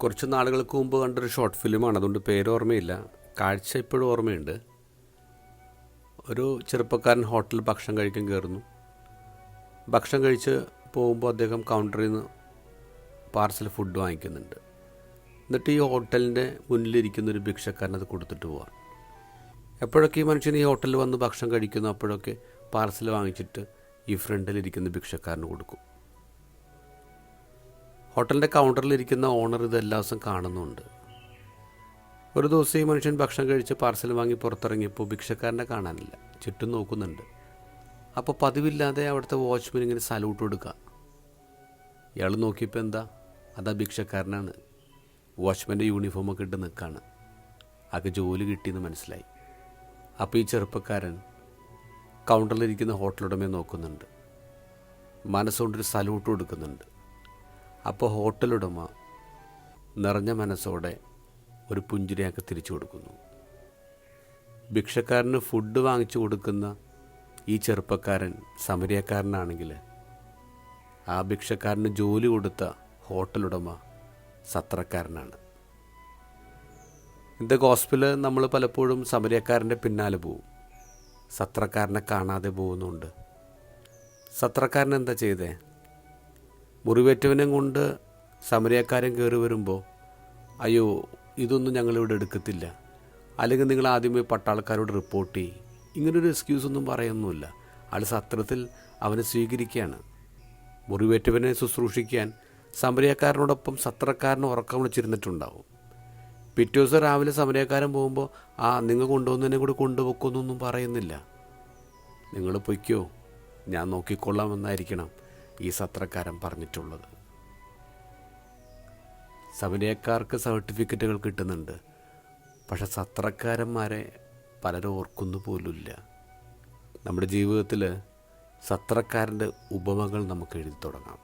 കുറച്ച് നാളുകൾക്ക് മുമ്പ് കണ്ടൊരു ഷോർട്ട് ഫിലിമാണ്. അതുകൊണ്ട് പേര് ഓർമ്മയില്ല, കാഴ്ച ഇപ്പോഴും ഓർമ്മയുണ്ട്. ഒരു ചെറുപ്പക്കാരൻ ഹോട്ടലിൽ ഭക്ഷണം കഴിക്കാൻ കയറുന്നു. ഭക്ഷണം കഴിച്ച് പോകുമ്പോൾ അദ്ദേഹം കൗണ്ടറിൽ നിന്ന് പാർസൽ ഫുഡ് വാങ്ങിക്കുന്നുണ്ട്. എന്നിട്ട് ഈ ഹോട്ടലിൻ്റെ മുന്നിലിരിക്കുന്നൊരു ഭിക്ഷക്കാരൻ അത് കൊടുത്തിട്ട് പോവാം. എപ്പോഴൊക്കെ ഈ മനുഷ്യൻ ഈ ഹോട്ടലിൽ വന്ന് ഭക്ഷണം കഴിക്കുന്നു അപ്പോഴൊക്കെ പാർസൽ വാങ്ങിച്ചിട്ട് ഈ ഫ്രണ്ടിലിരിക്കുന്ന ഭിക്ഷക്കാരന് കൊടുക്കും. ഹോട്ടലിൻ്റെ കൗണ്ടറിലിരിക്കുന്ന ഓണർ ഇത് എല്ലാ ദിവസവും കാണുന്നുണ്ട്. ഒരു ദിവസം ഈ മനുഷ്യൻ ഭക്ഷണം കഴിച്ച് പാർസൽ വാങ്ങി പുറത്തിറങ്ങിയപ്പോൾ ഭിക്ഷക്കാരനെ കാണാനില്ല. ചുറ്റും നോക്കുന്നുണ്ട്. അപ്പോൾ പതിവില്ലാതെ അവിടുത്തെ വാച്ച്മാൻ ഇങ്ങനെ സല്യൂട്ട് കൊടുക്കുക. ഇയാൾ നോക്കിയപ്പോൾ എന്താ, അതാ ഭിക്ഷക്കാരനാണ്. വാച്ച്മാൻ്റെ യൂണിഫോമൊക്കെ ഇട്ട് നിൽക്കുകയാണ്. ആകെ ജോലി കിട്ടിയെന്ന് മനസ്സിലായി. അപ്പോൾ ഈ ചെറുപ്പക്കാരൻ കൗണ്ടറിലിരിക്കുന്ന ഹോട്ടലുടമയെ നോക്കുന്നുണ്ട്. മനസ്സുകൊണ്ടൊരു സല്യൂട്ട് കൊടുക്കുന്നുണ്ട്. അപ്പോൾ ഹോട്ടലുടമ നിറഞ്ഞ മനസ്സോടെ ഒരു പുഞ്ചിരിയാക്കി തിരിച്ചു കൊടുക്കുന്നു. ഭിക്ഷക്കാരന് ഫുഡ് വാങ്ങിച്ചു കൊടുക്കുന്ന ഈ ചെറുപ്പക്കാരൻ സമരിയക്കാരനാണെങ്കിൽ ആ ഭിക്ഷക്കാരന് ജോലി കൊടുത്ത ഹോട്ടലുടമ സത്രക്കാരനാണ്. ഇന്നത്തെ ഗോസ്പല് നമ്മൾ പലപ്പോഴും സമരിയക്കാരൻ്റെ പിന്നാലെ പോവും, സത്രക്കാരനെ കാണാതെ പോകുന്നുണ്ട്. സത്രക്കാരൻ എന്താ ചെയ്തേ? മുറിവേറ്റവനെ കൊണ്ട് സമരിയക്കാരൻ കയറി വരുമ്പോൾ, അയ്യോ ഇതൊന്നും ഞങ്ങളിവിടെ എടുക്കത്തില്ല, അല്ലെങ്കിൽ നിങ്ങൾ ആദ്യമേ പട്ടാളക്കാരോട് റിപ്പോർട്ട് ചെയ്യും, ഇങ്ങനൊരു എക്സ്ക്യൂസൊന്നും പറയുന്നില്ല. ആൾ സത്രത്തിൽ അവനെ സ്വീകരിക്കുകയാണ്. മുറിവേറ്റവനെ ശുശ്രൂഷിക്കാൻ സമരിയക്കാരനോടൊപ്പം സത്രക്കാരൻ ഉറക്കം വിളിച്ചിരുന്നിട്ടുണ്ടാവും. പിറ്റേ ദിവസം രാവിലെ സമരിയക്കാരൻ പോകുമ്പോൾ നിങ്ങൾ കൊണ്ടുവന്നതിനെ കൂടി കൊണ്ടുപോക്കുന്നൊന്നും പറയുന്നില്ല. നിങ്ങൾ പൊയ്ക്കോ, ഞാൻ നോക്കിക്കൊള്ളാമെന്നായിരിക്കണം ഈ സത്രക്കാരൻ പറഞ്ഞിട്ടുള്ളത്. സമരിയക്കാർക്ക് സർട്ടിഫിക്കറ്റുകൾ കിട്ടുന്നുണ്ട്, പക്ഷെ സത്രക്കാരന്മാരെ പലരും ഓർക്കുന്നു പോലുമില്ല. നമ്മുടെ ജീവിതത്തിൽ സത്രക്കാരൻ്റെ ഉപമകൾ നമുക്ക് എഴുതി തുടങ്ങാം.